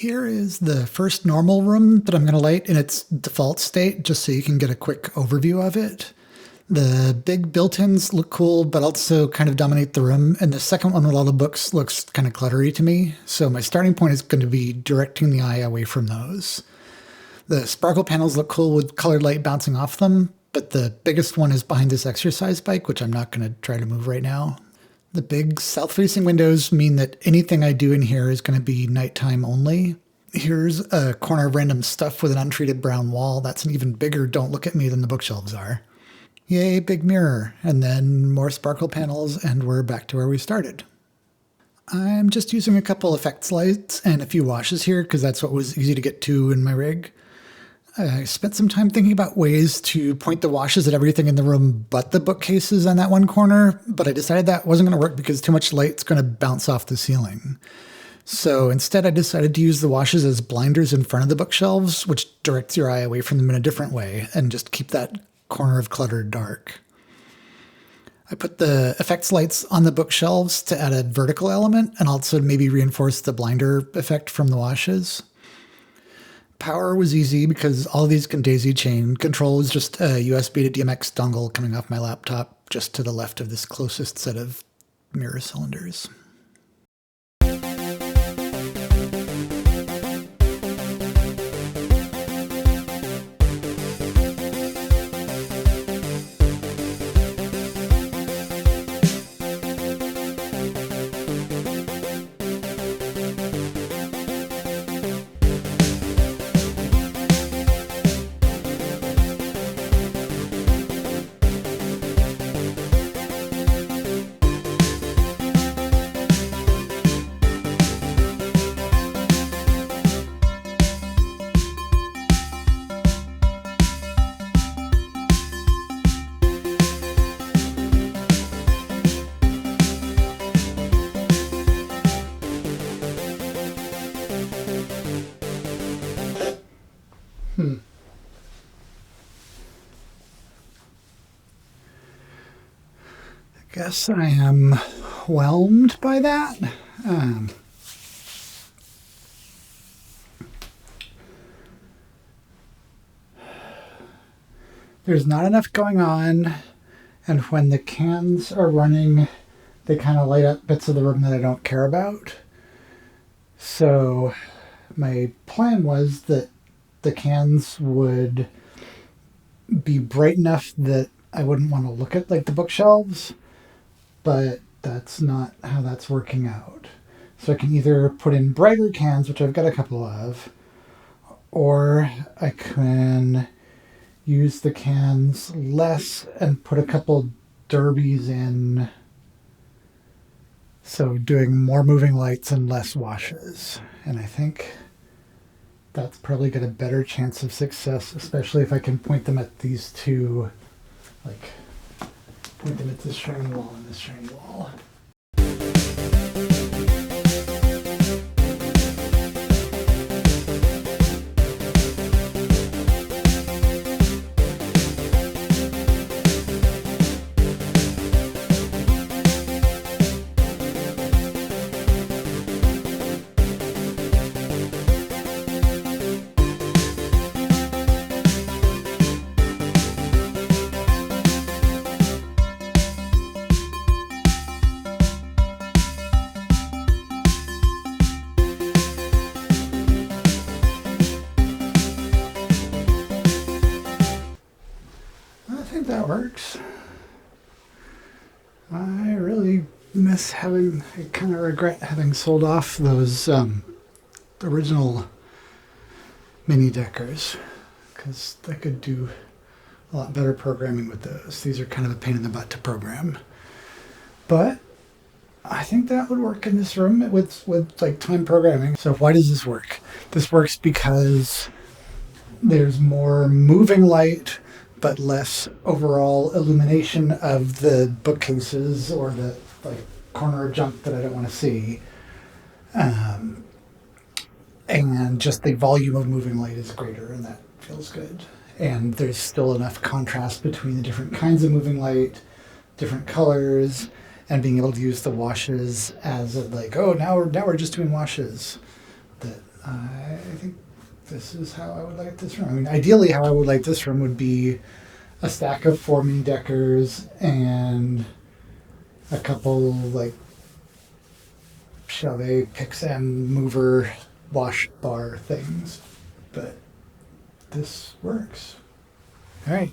Here is the first normal room that I'm going to light in its default state, just so you can get a quick overview of it. The big built-ins look cool, but also kind of dominate the room. And the second one with all the books looks kind of cluttery to me. So my starting point is going to be directing the eye away from those. The sparkle panels look cool with colored light bouncing off them, but the biggest one is behind this exercise bike, which I'm not going to try to move right now. The big south-facing windows mean that anything I do in here is going to be nighttime only. Here's a corner of random stuff with an untreated brown wall. That's an even bigger don't look at me than the bookshelves are. Yay, big mirror. And then more sparkle panels, and we're back to where we started. I'm just using a couple effects lights and a few washes here because that's what was easy to get to in my rig. I spent some time thinking about ways to point the washes at everything in the room but the bookcases on that one corner, but I decided that wasn't going to work because too much light's going to bounce off the ceiling. So instead I decided to use the washes as blinders in front of the bookshelves, which directs your eye away from them in a different way, and just keep that corner of clutter dark. I put the effects lights on the bookshelves to add a vertical element and also maybe reinforce the blinder effect from the washes. Power was easy because all of these can daisy chain. Control was just a USB to DMX dongle coming off my laptop just to the left of this closest set of mirror cylinders. I guess I am whelmed by that. There's not enough going on, and when the cans are running, they kind of light up bits of the room that I don't care about. So my plan was that the cans would be bright enough that I wouldn't want to look at like the bookshelves, but that's not how that's working out. So I can either put in brighter cans, which I've got a couple of, or I can use the cans less and put a couple derbies in. So doing more moving lights and less washes. And I think that's probably got a better chance of success, especially if I can point them at these two, like point them at this shiny wall and this shiny wall. That works. I really I kind of regret having sold off those original mini deckers, because I could do a lot better programming with those. These are kind of a pain in the butt to program, but I think that would work in this room with like time programming. So why does this work? This works because there's more moving light but less overall illumination of the bookcases or the like corner of junk that I don't want to see. And just the volume of moving light is greater, and that feels good. And there's still enough contrast between the different kinds of moving light, different colors, and being able to use the washes as a, like, oh, now we're just doing washes, that I this is how I would light this room. I mean, ideally, how I would light this room would be a stack of 4 mini deckers and a couple like Chauvet picks and mover wash bar things. But this works. All right.